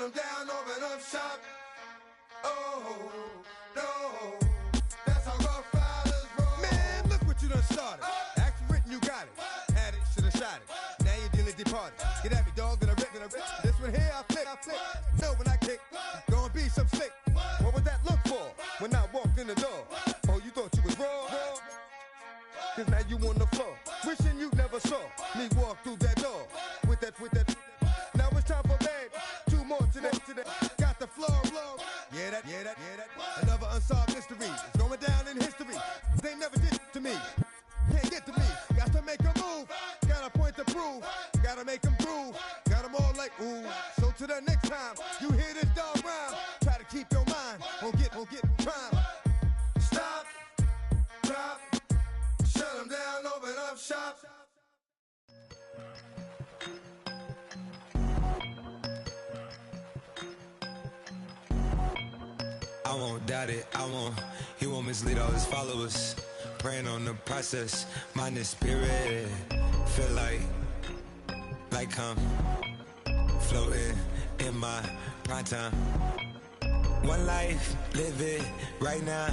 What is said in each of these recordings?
them down, open up shop. Oh, no. That's how Rough Riders roll. Man, look what you done started. Act written, you got it. Had it, should've shot it. Now you're dealing departed. Get at me, dog, that I rip. This one here, I flip. No, when I kick, gonna be some slick. What would that look for when I walked in the door? Oh, you thought you was raw? Cause now you on the floor. Wishing you never saw me walk through that door. With that. Now it's time for bed. 2 more today. Got the floor blown. Yeah, that. Another unsolved mystery. It's going down in history. They never did to me. Can't get to me. Got to make a move. Got a point to prove. Gotta make them groove. Got them all like ooh. So to the next time you hear this dog rhyme, try to keep your mind on get prime. Stop, drop, shut them down, open up shop. I won't doubt it, he won't mislead all his followers. Praying on the process, mind and spirit. Feel like I'm floating in my prime time. One life, live it right now.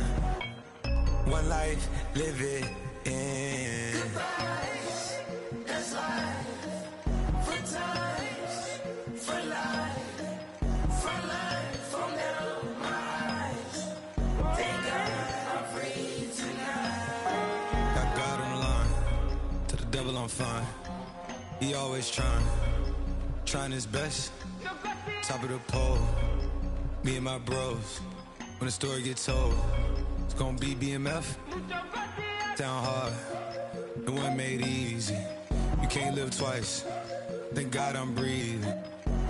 One life, live it in. Goodbyes, that's life. For times, for life. For life, from now my eyes. Thank God I'm free tonight. Got God on the line, to the devil I'm fine. He always trying his best. Top of the pole, me and my bros. When the story gets told, it's gonna be BMF. Down hard, it wasn't made easy. You can't live twice. Thank God I'm breathing.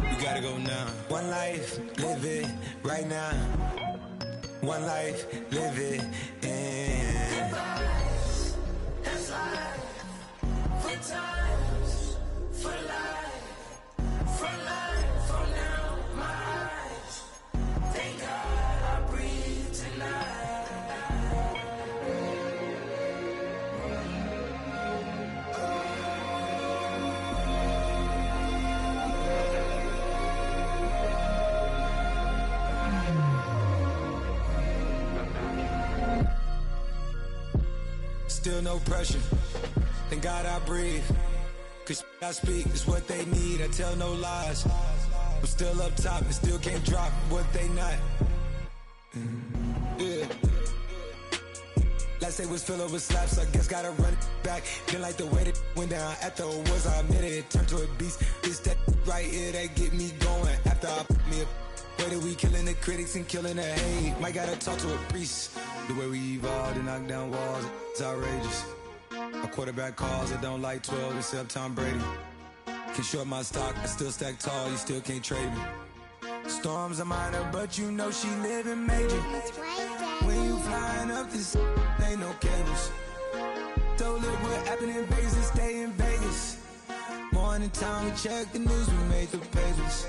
We gotta go now. One life, live it right now. One life, live it in. Goodbyes, that's life. For times, for life. For life, from now my eyes. Thank God I breathe tonight. Still no pressure. Thank God I breathe. Cause I speak is what they need. I tell no lies. I'm still up top and still can't drop what they not. Yeah. Last day was filled with slaps, I guess gotta run it back. Didn't like the way that went down after it was, I admit it. It turned to a beast. It's that right here that get me going. After I put me up. Way that we killing the critics and killing the hate. Might gotta talk to a priest. The way we evolved and knock down walls, it's outrageous. A quarterback calls, I don't like 12 except Tom Brady. Can short my stock, I still stack tall, you still can't trade me. Storms are minor, but you know she living major. When you flying up this, ain't no cables. Don't look what happened in Vegas and stay in Vegas. Morning time, we check the news, we make the pages.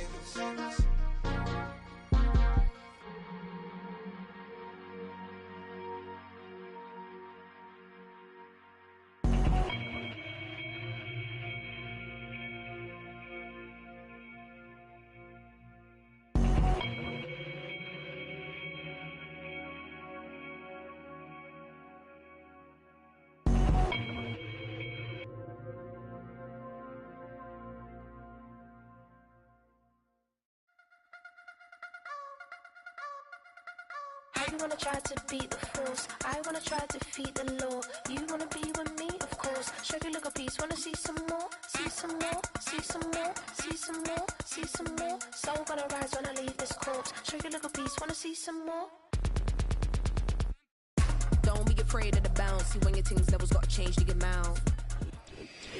You wanna try to beat the force, I wanna try to defeat the law. You wanna be with me, of course. Show you look a piece, wanna see some more, see some more, see some more, see some more, see some more. Soul gonna rise when I leave this corpse. Show you look a piece, wanna see some more. Don't be afraid of the bounce. See when your things levels got changed to your mouth.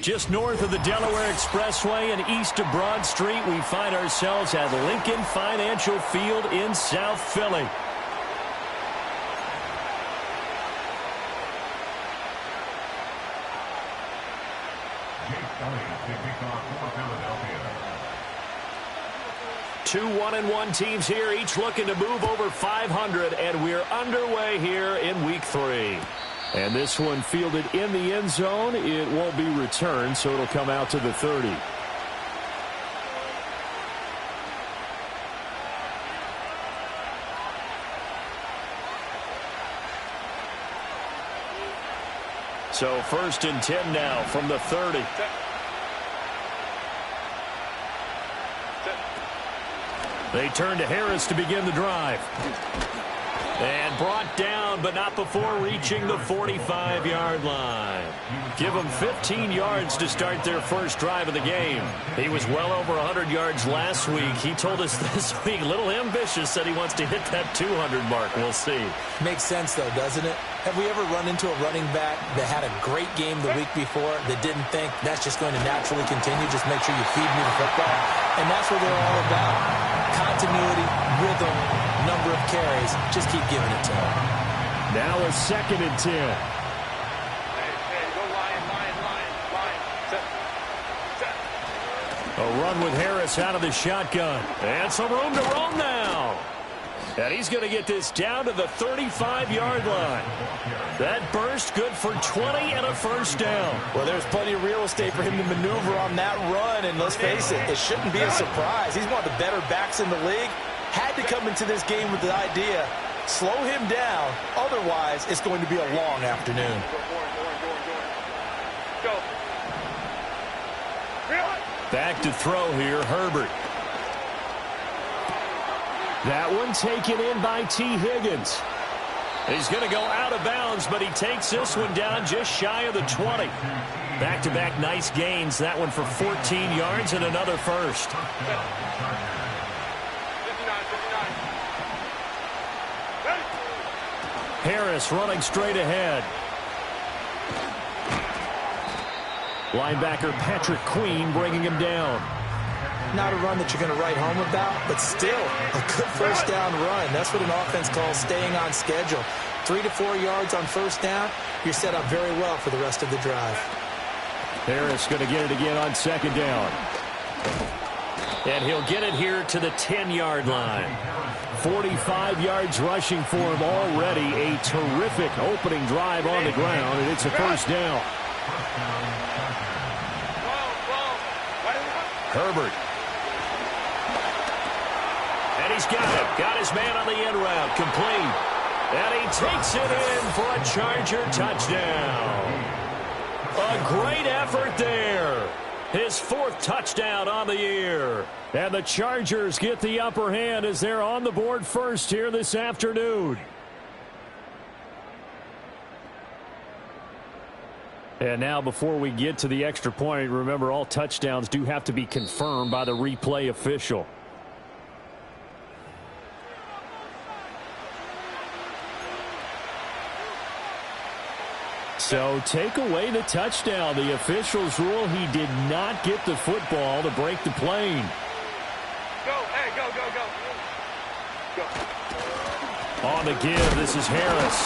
Just north of the Delaware Expressway and east of Broad Street, we find ourselves at Lincoln Financial Field in South Philly. Two 1-1 teams here, each looking to move over 500, and we're underway here in Week 3. And this one fielded in the end zone. It won't be returned, so it'll come out to the 30. So 1st and 10 now from the 30. They turn to Harris to begin the drive. And brought down, but not before reaching the 45-yard line. Give them 15 yards to start their first drive of the game. He was well over 100 yards last week. He told us this week, a little ambitious, said he wants to hit that 200 mark. We'll see. Makes sense, though, doesn't it? Have we ever run into a running back that had a great game the week before that didn't think that's just going to naturally continue? Just make sure you feed me the football. And that's what they're all about. Continuity, rhythm, number of carries. Just keep giving it to them. Now a 2nd and 10. A run with Harris out of the shotgun. And some room to roam now. And he's going to get this down to the 35-yard line. That burst good for 20 and a first down. Well, there's plenty of real estate for him to maneuver on that run. And let's face it, it shouldn't be a surprise. He's one of the better backs in the league. Had to come into this game with the idea, slow him down. Otherwise, it's going to be a long afternoon. Back to throw here, Herbert. That one taken in by T. Higgins. He's going to go out of bounds, but he takes this one down just shy of the 20. Back-to-back nice gains. That one for 14 yards and another first. Harris running straight ahead. Linebacker Patrick Queen bringing him down. Not a run that you're going to write home about, but still a good first down run. That's what an offense calls staying on schedule. 3 to 4 yards on first down, you're set up very well for the rest of the drive. Harris going to get it again on 2nd down. And he'll get it here to the 10-yard line. 45 yards rushing for him already. A terrific opening drive on the ground, and it's a first down. Herbert. And he's got it. Got his man on the end route. Complete. And he takes it in for a Charger touchdown. A great effort there. His 4th touchdown on the year. And the Chargers get the upper hand as they're on the board first here this afternoon. And now before we get to the extra point, remember all touchdowns do have to be confirmed by the replay official. So take away the touchdown. The officials rule he did not get the football to break the plane. Go, hey, go, go, go. Go. On the give, this is Harris.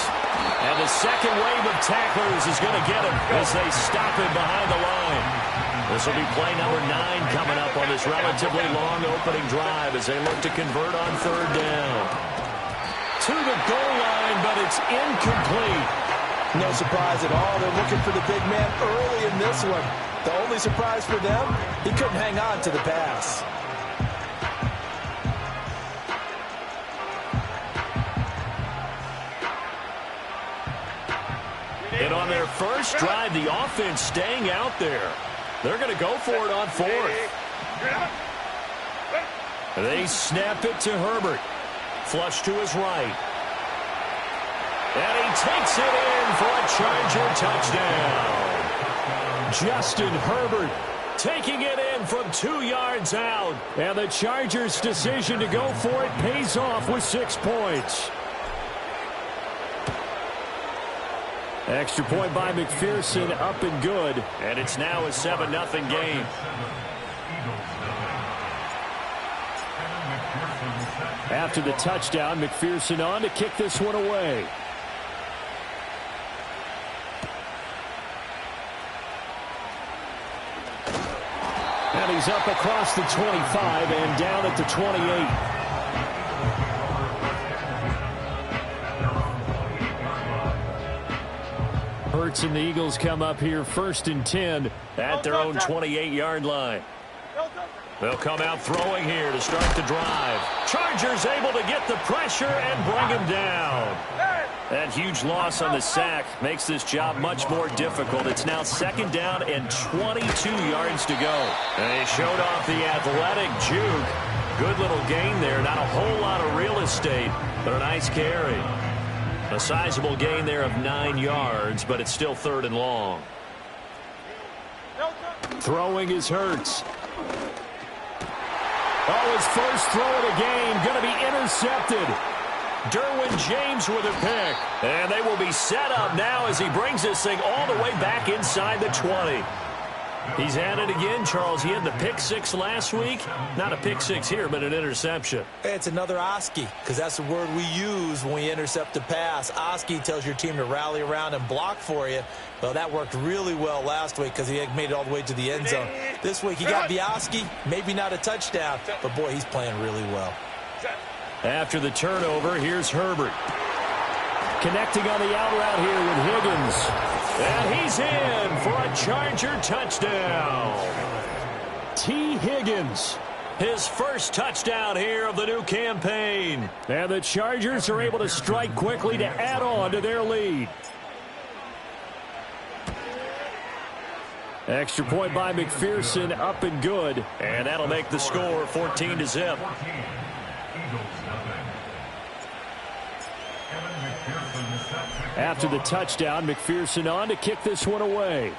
And the second wave of tacklers is going to get him as they stop him behind the line. This will be play number 9 coming up on this relatively long opening drive as they look to convert on 3rd down. To the goal line, but it's incomplete. No surprise at all. They're looking for the big man early in this one. The only surprise for them, he couldn't hang on to the pass. And on their first drive, the offense staying out there. They're going to go for it on 4th. They snap it to Herbert. Flush to his right. And he takes it in for a Charger touchdown. Justin Herbert taking it in from 2 yards out. And the Chargers' decision to go for it pays off with 6 points. Extra point by McPherson, up and good. And it's now a 7-0 game. After the touchdown, McPherson on to kick this one away. And he's up across the 25 and down at the 28. Hurts and the Eagles come up here 1st and 10 at their own 28-yard line. They'll come out throwing here to start the drive. Chargers able to get the pressure and bring him down. That huge loss on the sack makes this job much more difficult. It's now 2nd down and 22 yards to go. And they showed off the athletic juke. Good little gain there. Not a whole lot of real estate, but a nice carry. A sizable gain there of 9 yards, but it's still 3rd and long. Throwing is Hurts. Oh, his first throw of the game going to be intercepted. Derwin James with a pick. And they will be set up now as he brings this thing all the way back inside the 20. He's at it again, Charles. He had the pick 6 last week. Not a pick 6 here, but an interception. It's another Oski, because that's the word we use when we intercept a pass. Oski tells your team to rally around and block for you. Well, that worked really well last week because he had made it all the way to the end zone. This week he got the Oski, maybe not a touchdown, but boy, he's playing really well. After the turnover, here's Herbert. Connecting on the out route here with Higgins. And he's in for a Charger touchdown. T. Higgins, his first touchdown here of the new campaign. And the Chargers are able to strike quickly to add on to their lead. Extra point by McPherson, up and good. And that'll make the score 14-0. After the touchdown, McPherson on to kick this one away.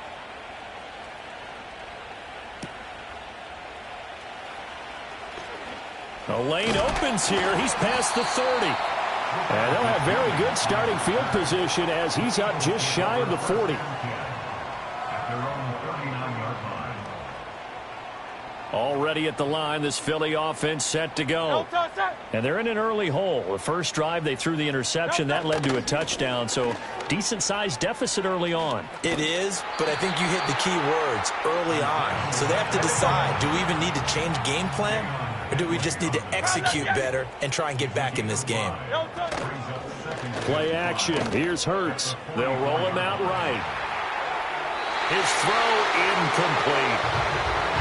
A lane opens here. He's past the 30. And they'll have very good starting field position as he's up just shy of the 40. Already at the line, this Philly offense set to go. And they're in an early hole. The first drive, they threw the interception. That led to a touchdown, so decent-sized deficit early on. It is, but I think you hit the key words, early on. So they have to decide, do we even need to change game plan, or do we just need to execute better and try and get back in this game? Play action. Here's Hurts. They'll roll him out right. His throw incomplete.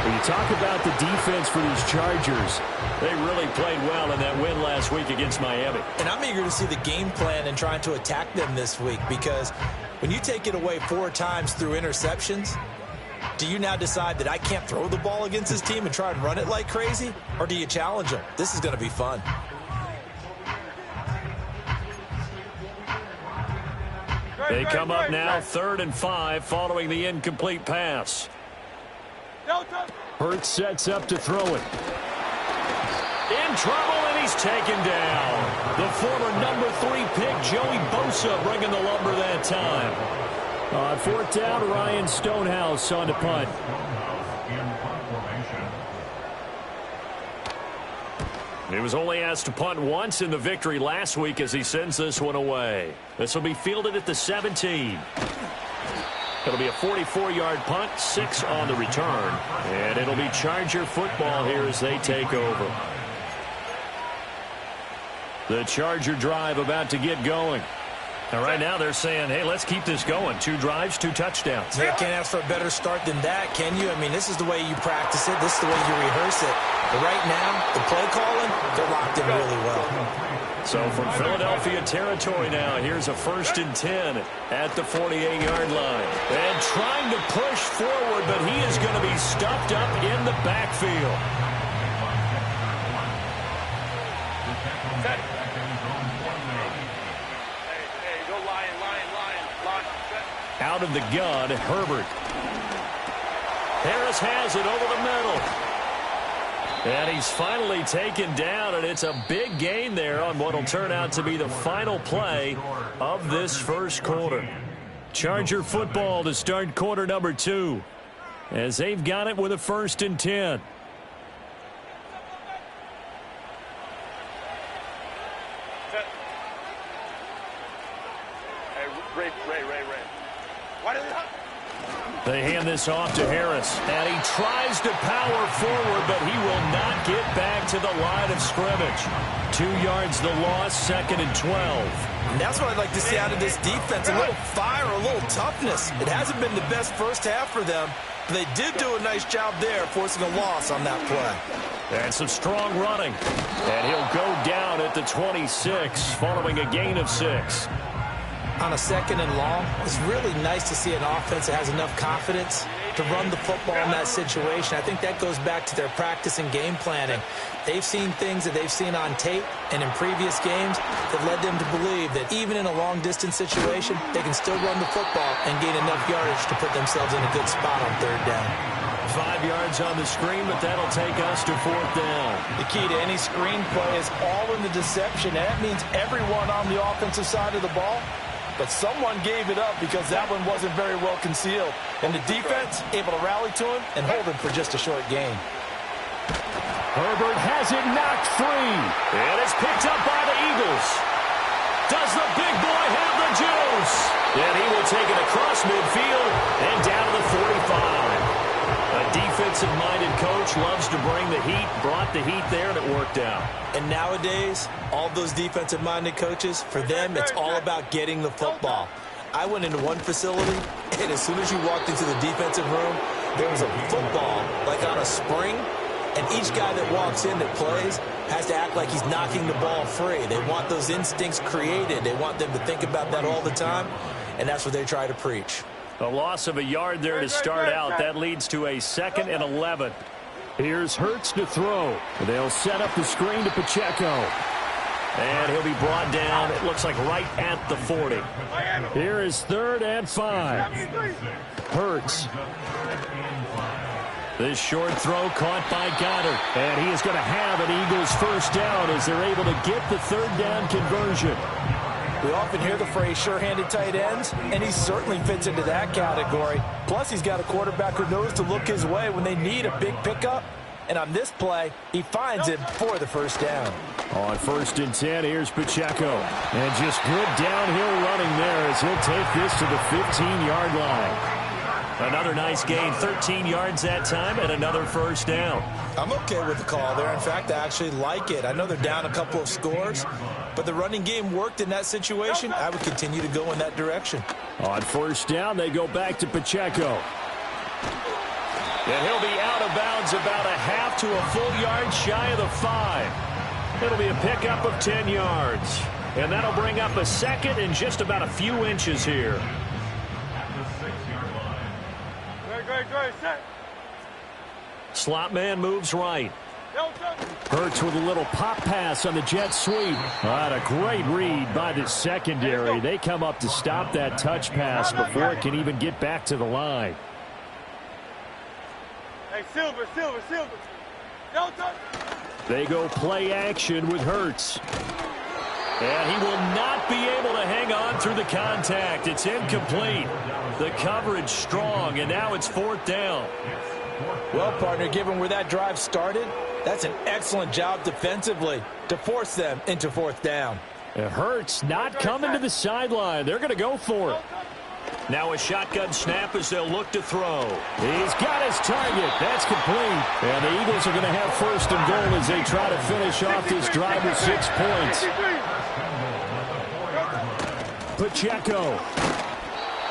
When you talk about the defense for these Chargers, they really played well in that win last week against Miami. And I'm eager to see the game plan and trying to attack them this week, because when you take it away 4 times through interceptions, do you now decide that I can't throw the ball against this team and try and run it like crazy? Or do you challenge them? This is going to be fun. They come up now 3rd and 5 following the incomplete pass. Hurts sets up to throw it. In trouble, and he's taken down. The former number 3 pick, Joey Bosa, bringing the lumber that time. On 4th down, Ryan Stonehouse on to punt. He was only asked to punt once in the victory last week as he sends this one away. This will be fielded at the 17. It'll be a 44-yard punt, 6 on the return. And it'll be Charger football here as they take over. The Charger drive about to get going. And right now they're saying, hey, let's keep this going. 2 drives, 2 touchdowns. Yeah, can't ask for a better start than that, can you? I mean, this is the way you practice it. This is the way you rehearse it. But right now, the play calling, they're locked in really well. So from Philadelphia territory now, here's a 1st and 10 at the 48-yard line. And trying to push forward, but he is going to be stuffed up in the backfield. Hey, go lion. Out of the gun, Herbert. Harris has it over the middle. And he's finally taken down, and it's a big gain there on what will turn out to be the final play of this first quarter. Charger football to start quarter number 2 as they've got it with a 1st and 10. Ray. Why did They hand this off to Harris, and he tries to power forward, but he will not get back to the line of scrimmage. 2 yards the loss, 2nd and 12. And that's what I'd like to see out of this defense, a little fire, a little toughness. It hasn't been the best first half for them, But they did do a nice job there, forcing a loss on that play. And some strong running. And he'll go down at the 26 following a gain of 6. On a 2nd and long, it's really nice to see an offense that has enough confidence to run the football in that situation. I think that goes back to their practice and game planning. They've seen things that they've seen on tape and in previous games that led them to believe that even in a long-distance situation, they can still run the football and gain enough yardage to put themselves in a good spot on 3rd down. 5 yards on the screen, but that'll take us to 4th down. The key to any screen play is all in the deception, and that means everyone on the offensive side of the ball. But someone gave it up because that one wasn't very well concealed. And the defense able to rally to him and hold him for just a short gain. Herbert has it knocked free. And it's picked up by the Eagles. Does the big boy have the juice? And he will take it across midfield and down to the 45. A defensive-minded coach loves to bring the heat, brought the heat there, and it worked out. And nowadays, all those defensive-minded coaches, for them, it's all about getting the football. I went into one facility, and as soon as you walked into the defensive room, there was a football, like on a spring, and each guy that walks in that plays has to act like he's knocking the ball free. They want those instincts created. They want them to think about that all the time, and that's what they try to preach. A loss of a yard there to start out. That leads to a 2nd and 11. Here's Hurts to throw. They'll set up the screen to Pacheco. And he'll be brought down, it looks like right at the 40. Here is 3rd and 5. Hurts. This short throw caught by Goddard. And he is going to have an Eagles 1st down as they're able to get the 3rd down conversion. We often hear the phrase sure-handed tight ends, and he certainly fits into that category. Plus, he's got a quarterback who knows to look his way when they need a big pickup. And on this play, he finds him for the 1st down. On 1st and 10, here's Pacheco. And just good downhill running there as he'll take this to the 15-yard line. Another nice gain, 13 yards that time, and another 1st down. I'm okay with the call there. In fact, I actually like it. I know they're down a couple of scores, but the running game worked in that situation. I would continue to go in that direction. On 1st down, they go back to Pacheco. And he'll be out of bounds about a half to a full yard shy of the 5. It'll be a pickup of 10 yards. And that'll bring up a 2nd and just about a few inches here. Slot man moves right. Hurts with a little pop pass on the jet sweep. A great read by the secondary. They come up to stop that touch pass before it can even get back to the line. Hey, Silver. They go play action with Hurts. And he will not be able to hang on through the contact. It's incomplete. The coverage strong, and now it's 4th down. Well, partner, given where that drive started, that's an excellent job defensively to force them into 4th down. It hurts not coming to the sideline. They're going to go for it. Now a shotgun snap as they'll look to throw. He's got his target. That's complete. And the Eagles are going to have 1st and goal as they try to finish off this drive with 6 points. Pacheco.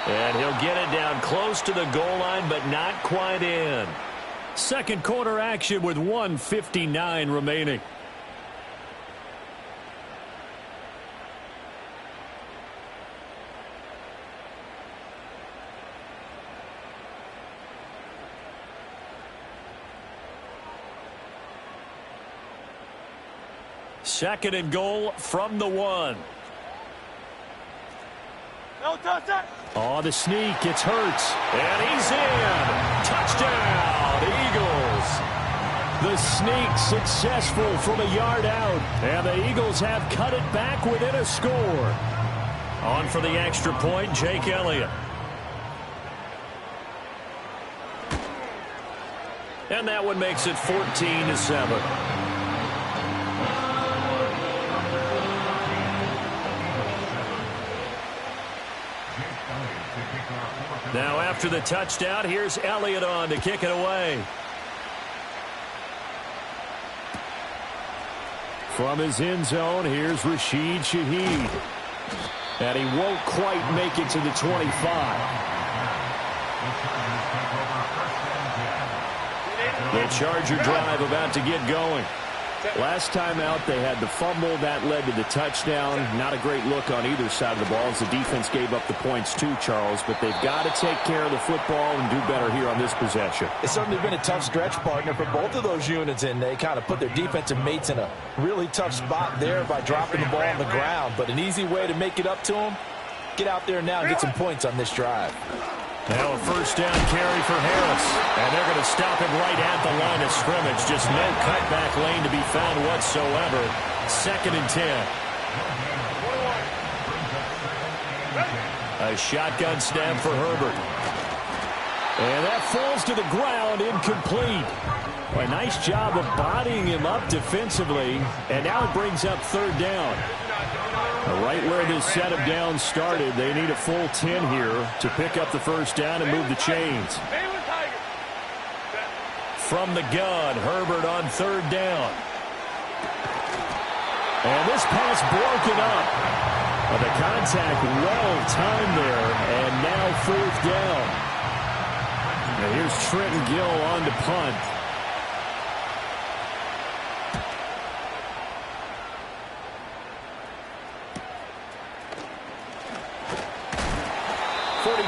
And he'll get it down close to the goal line, but not quite in. 2nd quarter action with 1:59 remaining. Second and goal from the 1. Oh, the sneak. It's Hurts. And he's in. Touchdown, Eagles. The sneak successful from a yard out. And the Eagles have cut it back within a score. On for the extra point, Jake Elliott. And that one makes it 14-7. Now after the touchdown, here's Elliott on to kick it away. From his end zone, here's Rashid Shaheed. And he won't quite make it to the 25. The Charger drive about to get going. Last time out, they had the fumble. That led to the touchdown. Not a great look on either side of the ball as the defense gave up the points too, Charles. But they've got to take care of the football and do better here on this possession. It's certainly been a tough stretch, partner, for both of those units, and they kind of put their defensive mates in a really tough spot there by dropping the ball on the ground. But an easy way to make it up to them, get out there now and get some points on this drive. Now a first down carry for Harris. And they're going to stop him right at the line of scrimmage. Just no cutback lane to be found whatsoever. 2nd and 10. A shotgun snap for Herbert. And that falls to the ground, incomplete. A nice job of bodying him up defensively. And now it brings up 3rd down. Right where this set of downs started, they need a full 10 here to pick up the first down and move the chains. From the gun, Herbert on 3rd down. And this pass broken up. The contact well timed there, and now 4th down. Now here's Trenton Gill on to punt.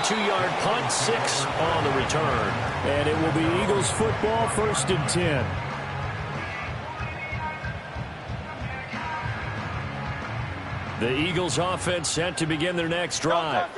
Two-yard punt, 6 on the return. And it will be Eagles football, 1st and 10. The Eagles offense set to begin their next drive.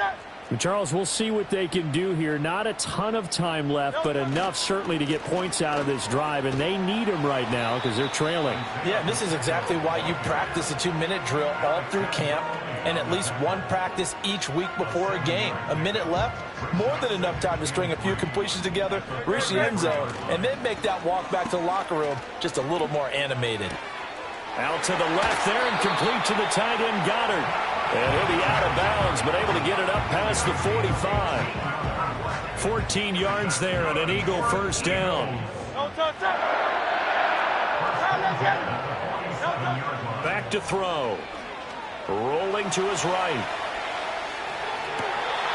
Charles, we'll see what they can do here. Not a ton of time left, but enough certainly to get points out of this drive, and they need them right now because they're trailing. Yeah, this is exactly why you practice a 2-minute drill all through camp and at least one practice each week before a game. A minute left, more than enough time to string a few completions together, reach the end zone, and then make that walk back to the locker room just a little more animated. Out to the left there and complete to the tight end, Goddard. And he'll be out of bounds, but able to get it up past the 45. 14 yards there and an Eagle first down. Back to throw. Rolling to his right.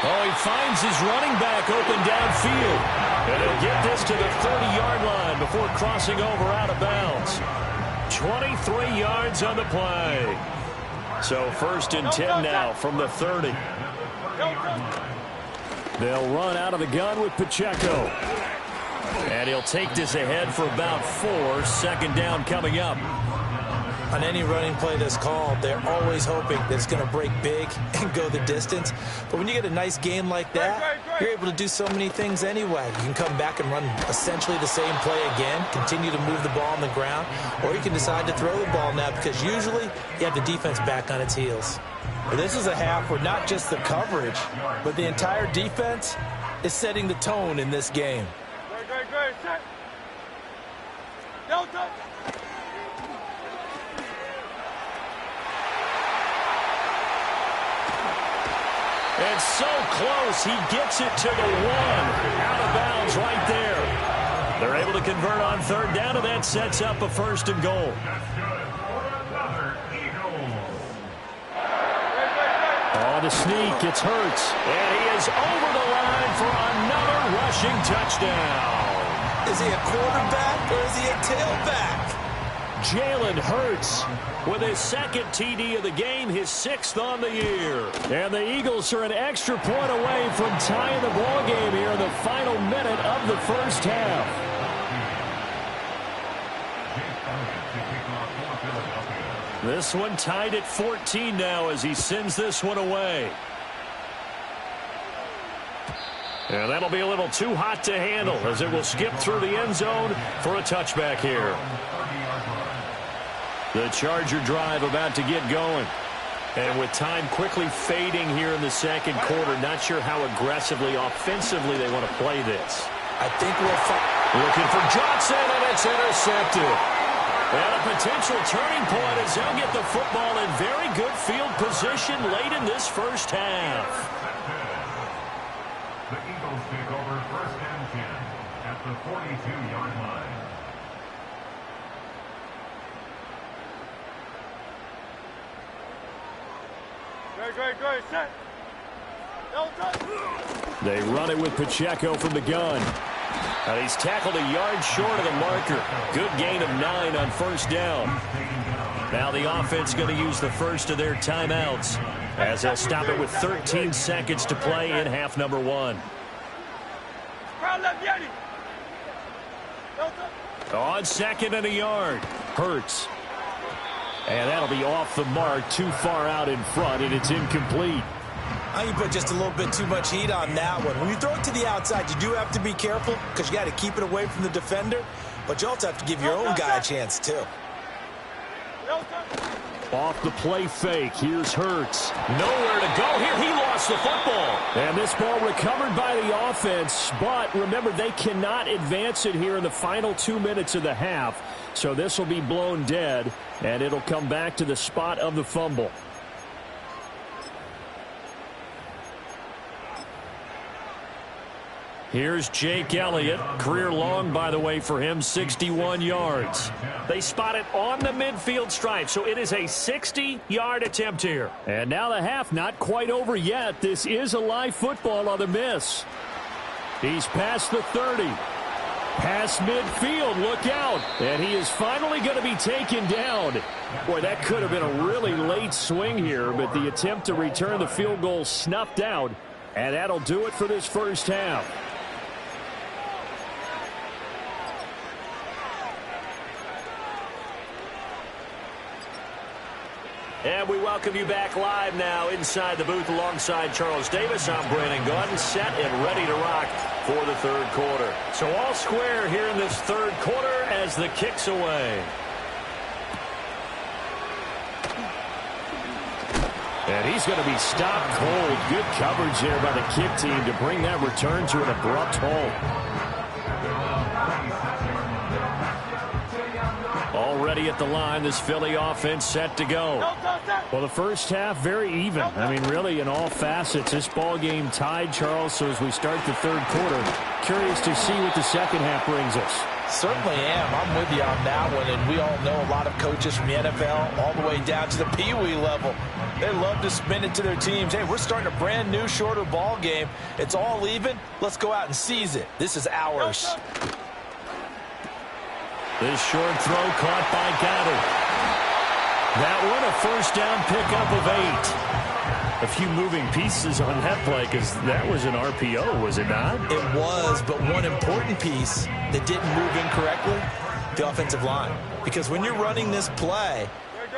Oh, he finds his running back open downfield. And he'll get this to the 30-yard line before crossing over out of bounds. 23 yards on the play. So 1st and 10 now from the 30. They'll run out of the gun with Pacheco. And he'll take this ahead for about 4. 2nd down coming up. On any running play that's called, they're always hoping that it's going to break big and go the distance. But when you get a nice game like that, you're able to do so many things anyway. You can come back and run essentially the same play again, continue to move the ball on the ground, or you can decide to throw the ball now because usually you have the defense back on its heels. Well, this is a half where not just the coverage, but the entire defense is setting the tone in this game. Great. Set. Delta. And so close, he gets it to the 1. Out of bounds right there. They're able to convert on 3rd down, and that sets up a 1st and goal. On the sneak, it's Hurts. And he is over the line for another rushing touchdown. Is he a quarterback or is he a tailback? Jalen Hurts with his 2nd TD of the game, his 6th on the year. And the Eagles are an extra point away from tying the ball game here in the final minute of the first half. This one tied at 14 now as he sends this one away. And that'll be a little too hot to handle as it will skip through the end zone for a touchback here. The Charger drive about to get going. And with time quickly fading here in the 2nd quarter, not sure how aggressively, offensively they want to play this. I think we'll looking for Johnson, and it's intercepted. And a potential turning point as they'll get the football in very good field position late in this first half. The Eagles take over 1st and 10 at the 42-yard line. Great. Set. They run it with Pacheco from the gun. And he's tackled a yard short of the marker. Good gain of 9 on first down. Now the offense going to use the first of their timeouts as they'll stop it with 13 seconds to play in half number 1. On 2nd and a yard. Hurts. And that'll be off the mark, too far out in front, and it's incomplete. I think you put just a little bit too much heat on that one. When you throw it to the outside, you do have to be careful because you got to keep it away from the defender, but you also have to give your own guy a chance too. Off the play fake. Here's Hurts. Nowhere to go here. He lost the football. And this ball recovered by the offense. But remember, they cannot advance it here in the final 2 minutes of the half. So this will be blown dead, and it'll come back to the spot of the fumble. Here's Jake Elliott. Career long, by the way, for him, 61 yards. They spot it on the midfield stripe, so it is a 60-yard attempt here. And now the half not quite over yet. This is a live football on the miss. He's past the 30. Past midfield, look out. And he is finally going to be taken down. Boy, that could have been a really late swing here, but the attempt to return the field goal snuffed out. And that'll do it for this first half. And we welcome you back live now inside the booth alongside Charles Davis. I'm Brandon Gaudin, set and ready to rock for the third quarter. So all square here in this third quarter as the kick's away. And he's going to be stopped cold. Good coverage there by the kick team to bring that return to an abrupt halt. Already at the line, this Philly offense set to go. Well, the first half, very even. I mean, really, in all facets, this ball game tied, Charles. So as we start the third quarter, curious to see what the second half brings us. Certainly am. I'm with you on that one. And we all know a lot of coaches from the NFL all the way down to the Pee Wee level. They love to spin it to their teams. Hey, we're starting a brand new, shorter ball game. It's all even. Let's go out and seize it. This is ours. This short throw caught by Goddard. That one, a first down pickup of 8. A few moving pieces on that play because that was an RPO, was it not? It was, but one important piece that didn't move incorrectly, the offensive line. Because when you're running this play,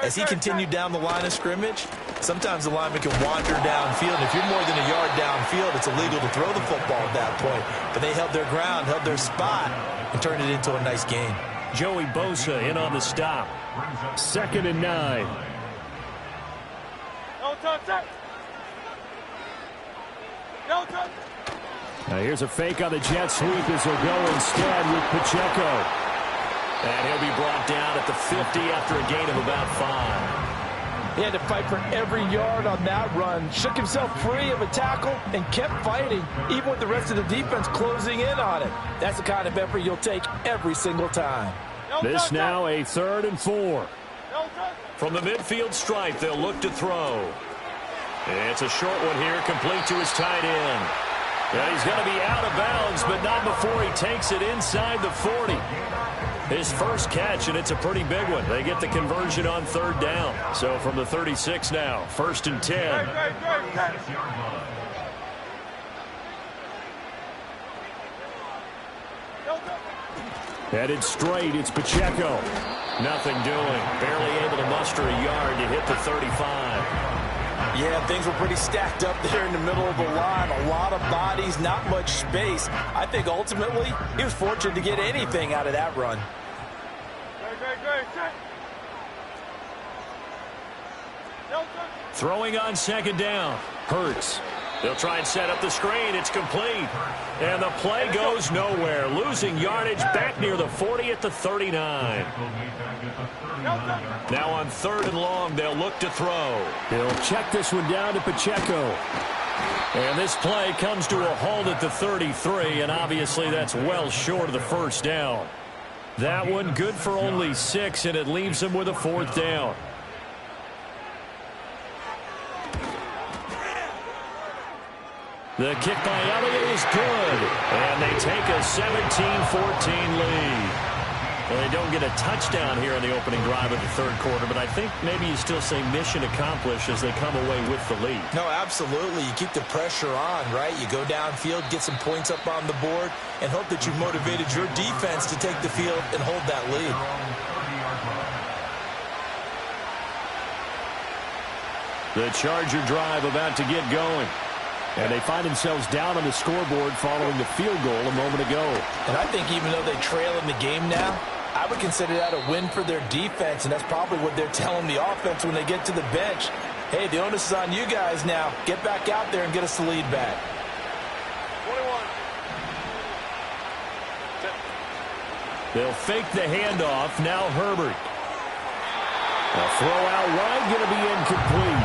as he continued down the line of scrimmage, sometimes the lineman can wander downfield. If you're more than a yard downfield, it's illegal to throw the football at that point. But they held their ground, held their spot, and turned it into a nice gain. Joey Bosa in on the stop. 2nd and 9. Now here's a fake on the jet sweep as he'll go instead with Pacheco. And he'll be brought down at the 50 after a gain of about 5. He had to fight for every yard on that run. Shook himself free of a tackle and kept fighting, even with the rest of the defense closing in on it. That's the kind of effort you'll take every single time. This now a 3rd and 4. From the midfield stripe, they'll look to throw. It's a short one here, complete to his tight end. And he's going to be out of bounds, but not before he takes it inside the 40. His first catch, and it's a pretty big one. They get the conversion on 3rd down. So from the 36 now, 1st and 10. Headed straight, it's Pacheco. Nothing doing. Barely able to muster a yard to hit the 35. Yeah, things were pretty stacked up there in the middle of the line. A lot of bodies, not much space. I think ultimately he was fortunate to get anything out of that run. Throwing on 2nd down. Hurts. They'll try and set up the screen. It's complete. And the play goes nowhere. Losing yardage back near the 40 at the 39. Now on 3rd and long, they'll look to throw. They'll check this one down to Pacheco. And this play comes to a halt at the 33, and obviously that's well short of the first down. That one good for only 6, and it leaves them with a 4th down. The kick by Elliott is good, and they take a 17-14 lead. Well, they don't get a touchdown here in the opening drive of the third quarter, but I think maybe you still say mission accomplished as they come away with the lead. No, absolutely. You keep the pressure on, right? You go downfield, get some points up on the board, and hope that you've motivated your defense to take the field and hold that lead. The Charger drive about to get going. And they find themselves down on the scoreboard following the field goal a moment ago. And I think even though they trail in the game now, I would consider that a win for their defense, and that's probably what they're telling the offense when they get to the bench. Hey, the onus is on you guys now. Get back out there and get us the lead back. 21. They'll fake the handoff. Now Herbert. A throw out wide, going to be incomplete.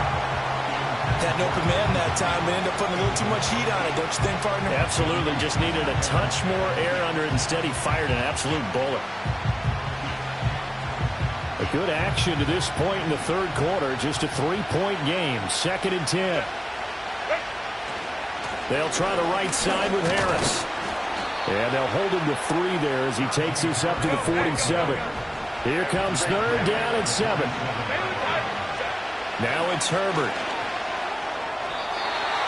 Had an open man that time, but ended up putting a little too much heat on it, don't you think, partner? Absolutely. Just needed a touch more air under it. Instead, he fired an absolute bullet. A good action to this point in the third quarter. Just a 3-point game. 2nd and 10. They'll try the right side with Harris. And they'll hold him to 3 there as he takes this up to the 47. Here comes 3rd down and 7. Now it's Herbert.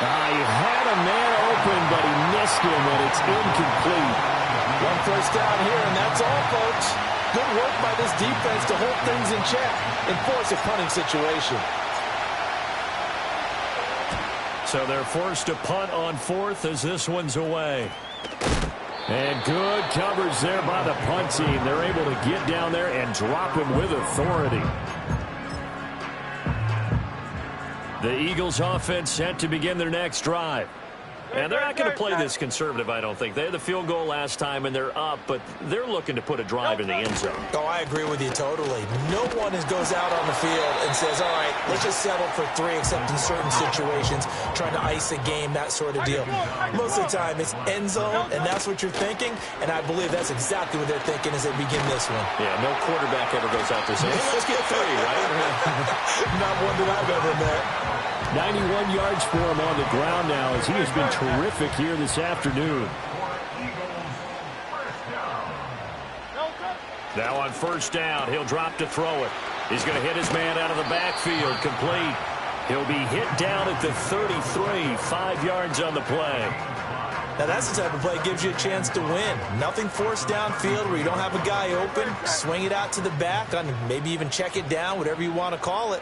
He had a man open, but he missed him, and it's incomplete. 1 first down here, and that's all, folks. Good work by this defense to hold things in check and force a punting situation. So they're forced to punt on 4th as this one's away. And good coverage there by the punt team. They're able to get down there and drop him with authority. The Eagles offense set to begin their next drive. And they're not going to play this conservative, I don't think. They had the field goal last time, and they're up, but they're looking to put a drive in the end zone. Oh, I agree with you totally. No one goes out on the field and says, all right, let's just settle for 3, except in certain situations, trying to ice a game, that sort of deal. Most of the time, it's end zone, and that's what you're thinking, and I believe that's exactly what they're thinking as they begin this one. Yeah, no quarterback ever goes out there saying, hey, let's get 3, right? Not one that I've ever met. 91 yards for him on the ground now as he has been terrific here this afternoon. Now on 1st down, he'll drop to throw it. He's going to hit his man out of the backfield, complete. He'll be hit down at the 33, 5 yards on the play. Now that's the type of play that gives you a chance to win. Nothing forced downfield where you don't have a guy open. Swing it out to the back, maybe even check it down, whatever you want to call it.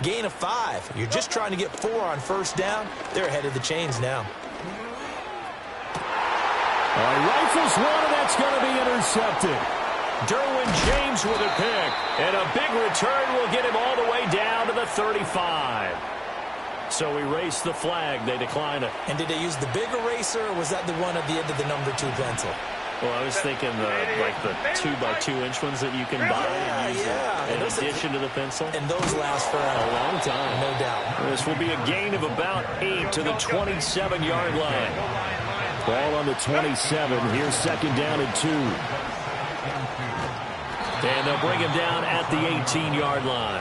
Gain of 5. You're just trying to get 4 on 1st down. They're ahead of the chains now. Rifles one, and that's going to be intercepted. Derwin James with a pick. And a big return will get him all the way down to the 35. So erase the flag. They decline it. And did they use the big eraser, or was that the one at the end of the number 2 pencil? Well, I was thinking like the 2x2-inch ones that you can buy and use in addition to the pencil. And those last for a long time. No doubt. This will be a gain of about 8 to the 27-yard line. Ball on the 27. Here's 2nd down and 2. And they'll bring him down at the 18-yard line.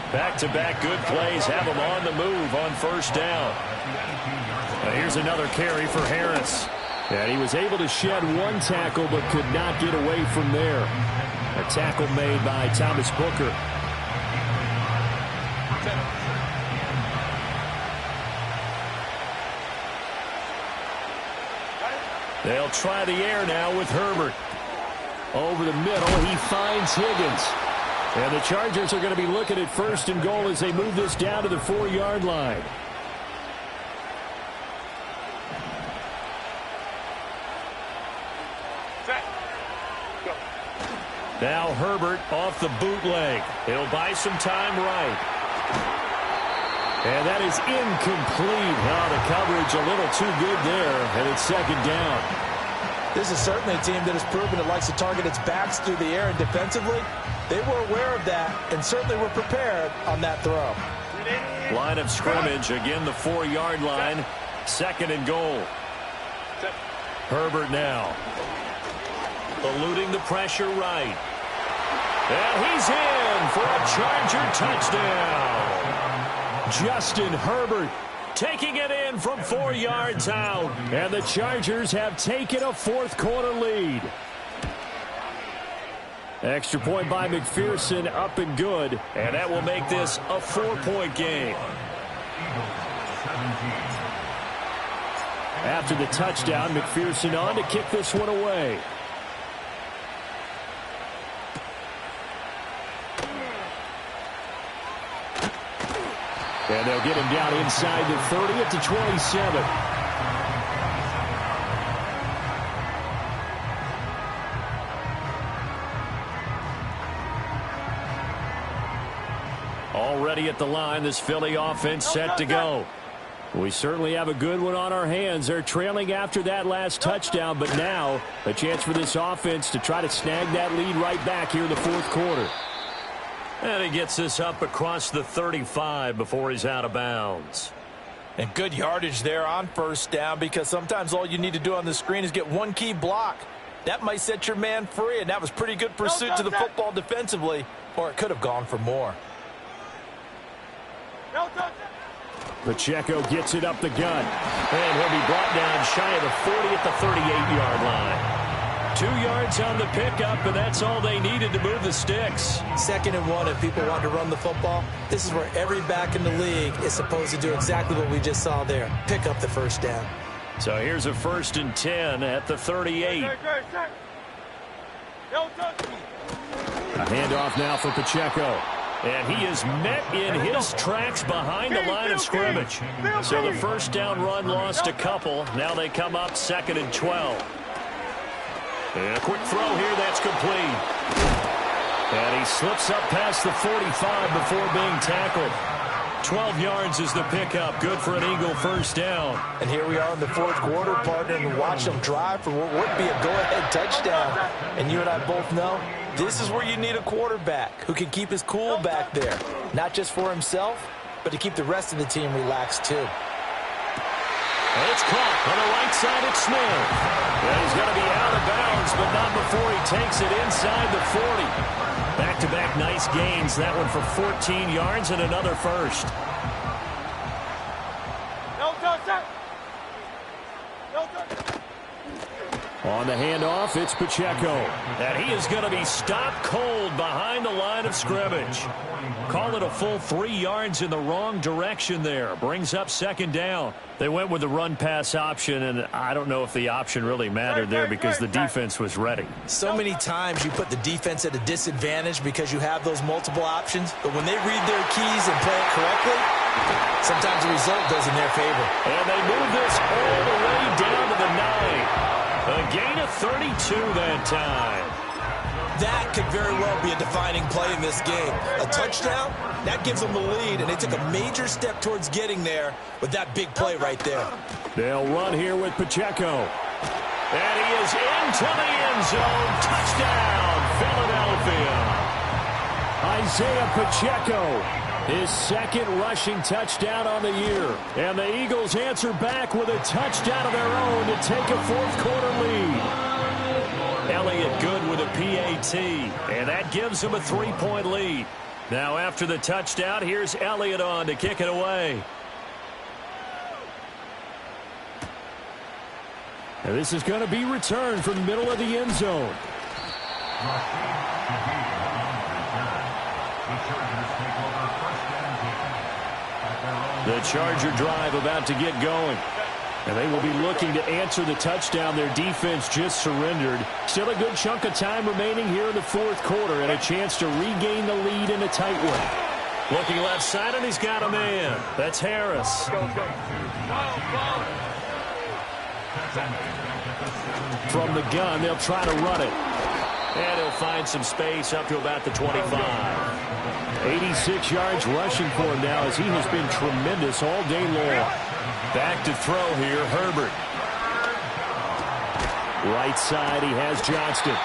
Back-to-back good plays have him on the move on 1st down. Now here's another carry for Harris. And he was able to shed 1 tackle but could not get away from there. A tackle made by Thomas Booker. They'll try the air now with Herbert. Over the middle, he finds Higgins. And the Chargers are going to be looking at 1st and goal as they move this down to the 4-yard line. Now Herbert off the bootleg. He'll buy some time right. And that is incomplete. The coverage a little too good there, and it's 2nd down. This is certainly a team that has proven it likes to target its backs through the air, and defensively, they were aware of that and certainly were prepared on that throw. Line of scrimmage, again the 4-yard line, 2nd and goal. Herbert now. Eluding the pressure right. And he's in for a Charger touchdown. Justin Herbert taking it in from 4 yards out. And the Chargers have taken a fourth-quarter lead. Extra point by McPherson, up and good. And that will make this a 4-point game. After the touchdown, McPherson on to kick this one away. And they'll get him down inside the 30 at the 27. Already at the line, this Philly offense set to go. We certainly have a good one on our hands. They're trailing after that last touchdown, but now a chance for this offense to try to snag that lead right back here in the fourth quarter. And he gets this up across the 35 before he's out of bounds. And good yardage there on first down, because sometimes all you need to do on the screen is get one key block. That might set your man free, and that was pretty good pursuit to the football defensively, or it could have gone for more. Pacheco gets it up the gut, and he'll be brought down shy of the 40 at the 38-yard line. 2 yards on the pickup, and that's all they needed to move the sticks. 2nd and 1, if people want to run the football, this is where every back in the league is supposed to do exactly what we just saw there. Pick up the first down. So here's a 1st and 10 at the 38. A handoff now for Pacheco. And he is met in his tracks behind the line of scrimmage. So the first down run lost a couple. Now they come up 2nd and 12. And a quick throw here, that's complete. And he slips up past the 45 before being tackled. 12 yards is the pickup. Good for an Eagle first down. And here we are in the fourth quarter, partner, and watch them drive for what would be a go-ahead touchdown. And you and I both know this is where you need a quarterback who can keep his cool back there. Not just for himself, but to keep the rest of the team relaxed too. And it's caught on the right side. It's Smith. And he's going to be out of bounds, but not before he takes it inside the 40. Back-to-back nice gains. That one for 14 yards and another first. On the handoff, it's Pacheco. And he is going to be stopped cold behind the line of scrimmage. Call it a full 3 yards in the wrong direction there. Brings up 2nd down. They went with the run-pass option, and I don't know if the option really mattered there because the defense was ready. So many times you put the defense at a disadvantage because you have those multiple options, but when they read their keys and play it correctly, sometimes the result goes in their favor. And they move this all the way down to the 9. A gain of 32 that time. That could very well be a defining play in this game. A touchdown, that gives them the lead, and they took a major step towards getting there with that big play right there. They'll run here with Pacheco. And he is into the end zone. Touchdown, Philadelphia. Isaiah Pacheco, his 2nd rushing touchdown on the year. And the Eagles answer back with a touchdown of their own to take a fourth-quarter lead. Elliott good with a PAT, and that gives him a 3-point lead. Now after the touchdown, here's Elliott on to kick it away. And this is going to be returned from the middle of the end zone. The Charger drive about to get going. And they will be looking to answer the touchdown their defense just surrendered. Still a good chunk of time remaining here in the fourth quarter and a chance to regain the lead in a tight one. Looking left side, and he's got a man. That's Harris. From the gun, they'll try to run it. And he'll find some space up to about the 25. 86 yards rushing for him now as he has been tremendous all day long. Back to throw here, Herbert. Right side, he has Johnston.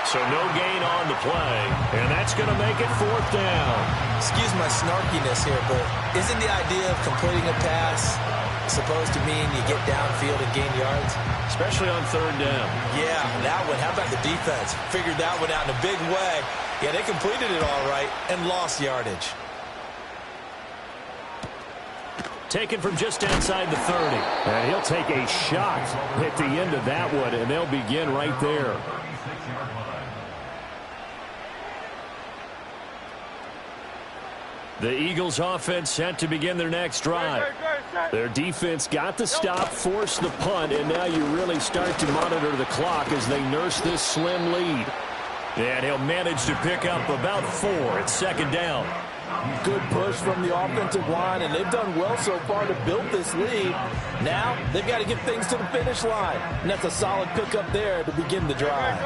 So no gain on the play, and that's going to make it 4th down. Excuse my snarkiness here, but isn't the idea of completing a pass supposed to mean you get downfield and gain yards? Especially on 3rd down. Yeah, that one. How about the defense? Figured that one out in a big way. Yeah, they completed it all right and lost yardage. taken from just outside the 30. And he'll take a shot at the end of that one, and they'll begin right there. The Eagles offense set to begin their next drive. Their defense got the stop, forced the punt, and now you really start to monitor the clock as they nurse this slim lead. And he'll manage to pick up about 4 at second down. Good push from the offensive line, and they've done well so far to build this lead. Now they've got to get things to the finish line, and that's a solid pickup there to begin the drive.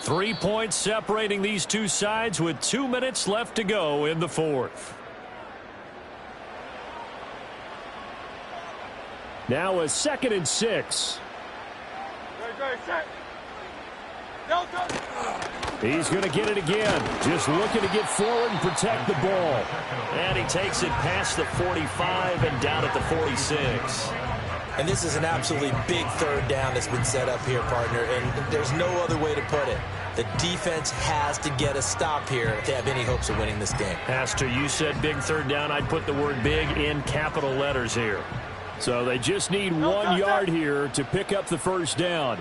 3 points separating these two sides with 2 minutes left to go in the fourth. Now a 2nd and 6. He's going to get it again. Just looking to get forward and protect the ball. And he takes it past the 45 and down at the 46. And this is an absolutely big third down that's been set up here, partner, and there's no other way to put it. The defense has to get a stop here if they have any hopes of winning this game. Pastor, you said big third down. I'd put the word big in capital letters here. So they just need 1 yard here to pick up the first down.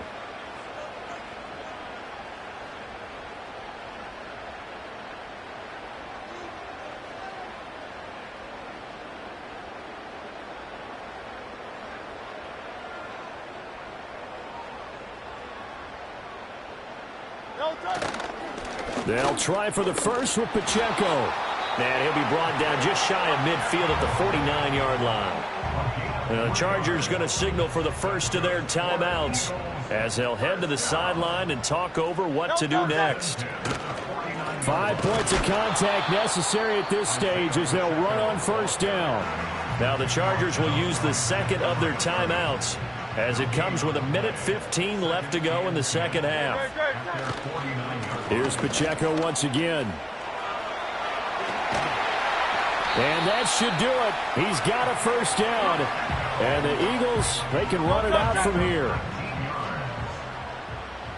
They'll try for the first with Pacheco. And he'll be brought down just shy of midfield at the 49-yard line. The Chargers going to signal for the first of their timeouts as they'll head to the sideline and talk over what to do next. 5 points of contact necessary at this stage as they'll run on first down. Now the Chargers will use the second of their timeouts as it comes with 1:15 left to go in the second half. Here's Pacheco once again. And that should do it. He's got a first down. And the Eagles, they can run it out from here.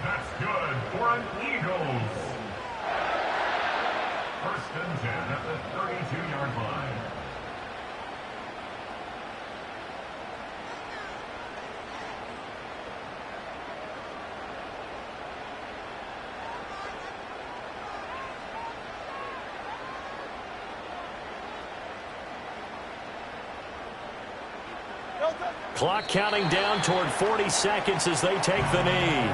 That's good for an Eagles. 1st and 10 at the 32-yard line. Clock counting down toward 40 seconds as they take the knee.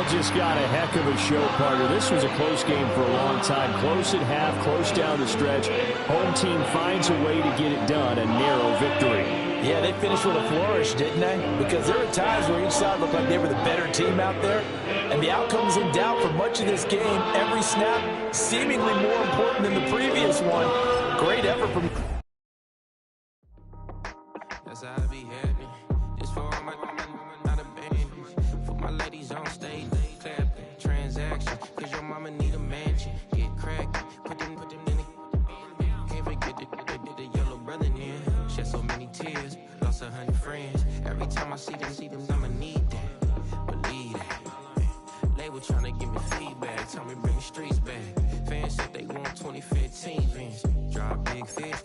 Just got a heck of a show, partner. This was a close game for a long time. Close at half, close down the stretch. Home team finds a way to get it done. A narrow victory. Yeah, they finished with a flourish, didn't they? Because there were times where each side looked like they were the better team out there. And the outcome's in doubt for much of this game. Every snap seemingly more important than the previous one. Great effort from... That's how I be happy. Just for all my not a band. For my ladies on stage. Transaction, cause your mama need a mansion. Get cracked, put them in the. Can't forget the yellow brother in. Shed so many tears, lost 100 friends. Every time I see them, I'ma need that. Believe that. Label tryna give me feedback, tell me bring the streets back. Fans said they want 2015 Vince. Drop big fish.